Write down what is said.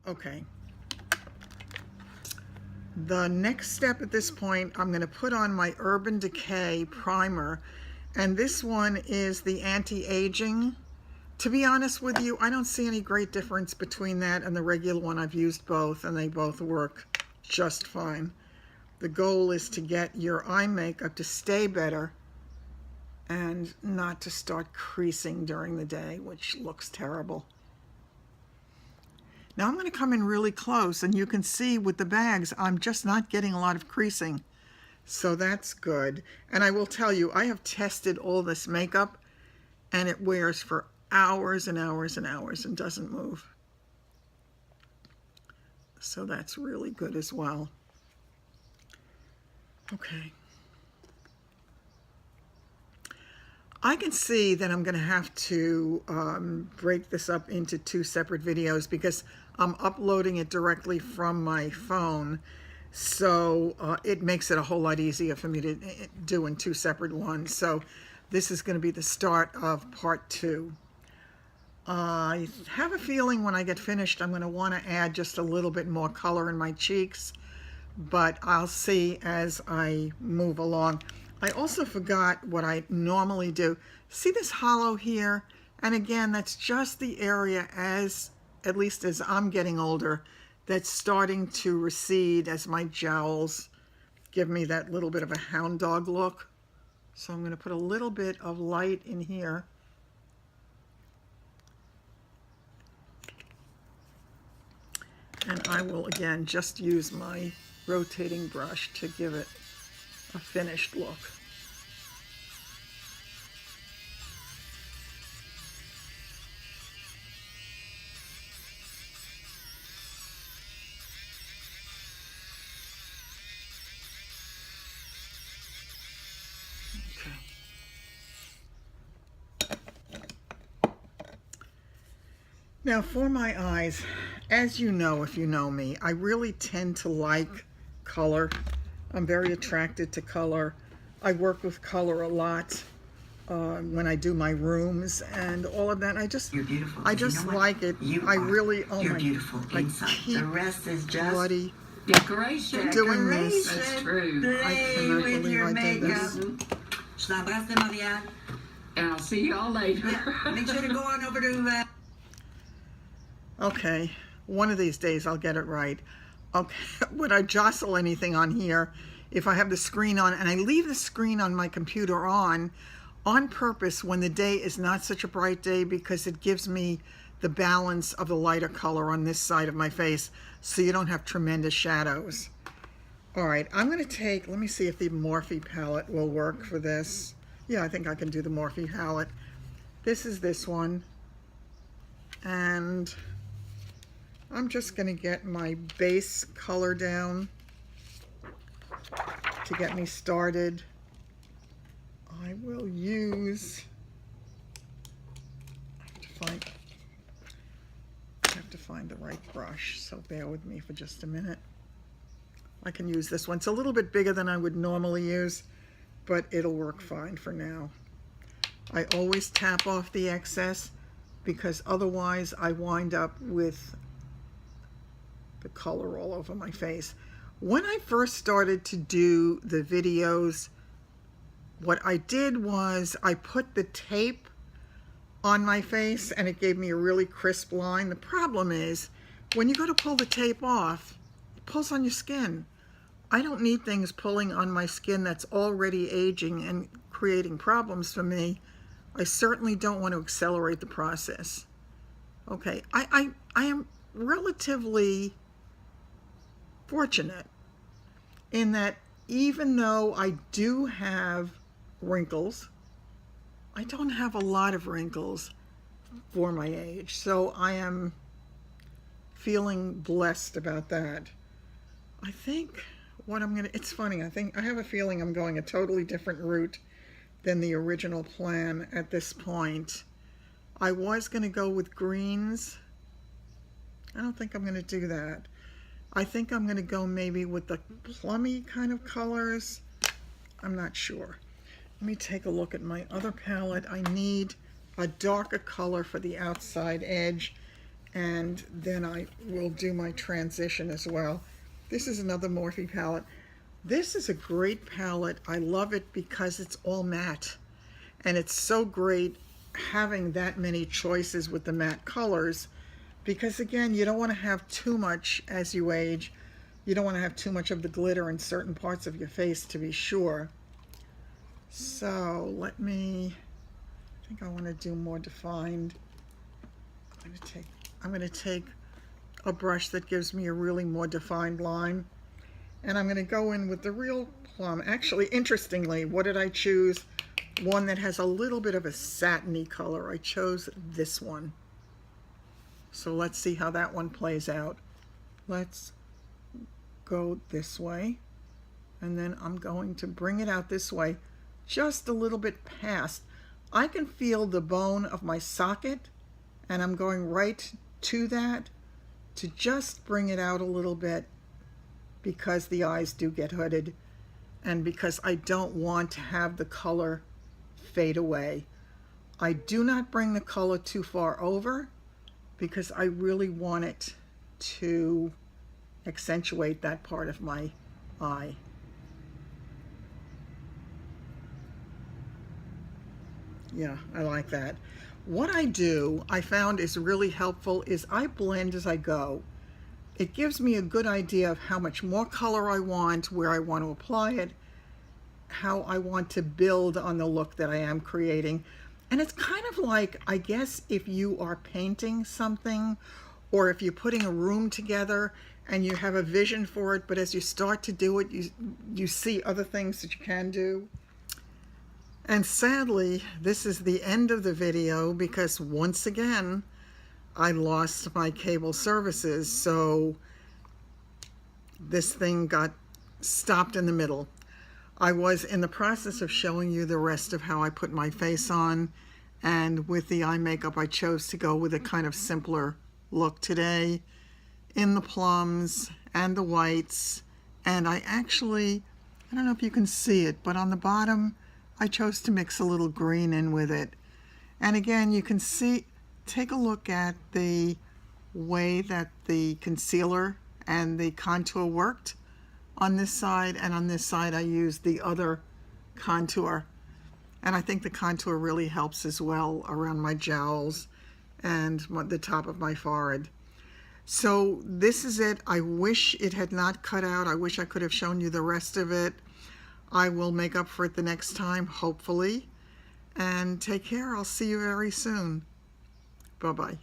Okay. The next step at this point, I'm going to put on my Urban Decay primer, and this one is the anti-aging. To be honest with you, I don't see any great difference between that and the regular one. I've used both, and they both work just fine. The goal is to get your eye makeup to stay better and not to start creasing during the day, which looks terrible. Now I'm going to come in really close, and you can see with the bags, I'm just not getting a lot of creasing. So that's good. And I will tell you, I have tested all this makeup, and it wears for hours and hours and hours and doesn't move. So that's really good as well. Okay. I can see that I'm going to have to break this up into 2 separate videos because I'm uploading it directly from my phone. So it makes it a whole lot easier for me to do in 2 separate ones. So this is going to be the start of part 2. I have a feeling when I get finished I'm going to want to add just a little bit more color in my cheeks, but I'll see as I move along. I also forgot what I normally do. See this hollow here? And again, that's just the area, as at least as I'm getting older, that's starting to recede as my jowls give me that little bit of a hound dog look. So I'm going to put a little bit of light in here. And I will again just use my rotating brush to give it a finished look. Now for my eyes, as you know if you know me, I really tend to like color. I'm very attracted to color. I work with color a lot when I do my rooms and all of that. I just like it. I really, oh my, beautiful inside. The rest is just bloody decoration. Doing this. That's true. I cannot believe I did this. And I'll see y'all later. Yeah, make sure to go on over to Okay, one of these days I'll get it right. Okay, would I jostle anything on here if I have the screen on, and I leave the screen on my computer on purpose when the day is not such a bright day, because it gives me the balance of the lighter color on this side of my face so you don't have tremendous shadows. All right, I'm going to take, let me see if the Morphe palette will work for this. Yeah, I think I can do the Morphe palette. This is this one. And I'm just going to get my base color down to get me started. I will use, I have to find the right brush, so bear with me for just a minute. I can use this one. It's a little bit bigger than I would normally use, but it'll work fine for now. I always tap off the excess because otherwise I wind up with the color all over my face. When I first started to do the videos, what I did was I put the tape on my face and it gave me a really crisp line. The problem is when you go to pull the tape off, it pulls on your skin. I don't need things pulling on my skin that's already aging and creating problems for me. I certainly don't want to accelerate the process. Okay, I am relatively fortunate in that even though I do have wrinkles, I don't have a lot of wrinkles for my age. So I am feeling blessed about that. I think what I'm gonna, it's funny, I have a feeling I'm going a totally different route than the original plan at this point. I was gonna go with greens. I don't think I'm gonna do that. I think I'm gonna go maybe with the plummy kind of colors. I'm not sure. Let me take a look at my other palette. I need a darker color for the outside edge, and then I will do my transition as well. This is another Morphe palette. This is a great palette. I love it because it's all matte, and it's so great having that many choices with the matte colors, because again, you don't want to have too much as you age. You don't want to have too much of the glitter in certain parts of your face, to be sure. So I think I want to do more defined. I'm going to take a brush that gives me a really more defined line, and I'm going to go in with the Real Plum. Actually, interestingly, what did I choose? One that has a little bit of a satiny color. I chose this one. So let's see how that one plays out. Let's go this way, and then I'm going to bring it out this way, just a little bit past. I can feel the bone of my socket, and I'm going right to that to just bring it out a little bit, because the eyes do get hooded and because I don't want to have the color fade away. I do not bring the color too far over because I really want it to accentuate that part of my eye. Yeah, I like that. What I do, I found is really helpful, is I blend as I go. It gives me a good idea of how much more color I want, where I want to apply it, how I want to build on the look that I am creating. And it's kind of like, I guess, if you are painting something, or if you're putting a room together and you have a vision for it, but as you start to do it, you see other things that you can do. And sadly, this is the end of the video because once again, I lost my cable services, so this thing got stopped in the middle. I was in the process of showing you the rest of how I put my face on, and with the eye makeup I chose to go with a kind of simpler look today in the plums and the whites. And I don't know if you can see it, but on the bottom I chose to mix a little green in with it. And again, you can see, take a look at the way that the concealer and the contour worked on this side, and on this side I used the other contour. And I think the contour really helps as well around my jowls and the top of my forehead. So this is it. I wish it had not cut out. I wish I could have shown you the rest of it. I will make up for it the next time, hopefully. And take care. I'll see you very soon. Bye-bye.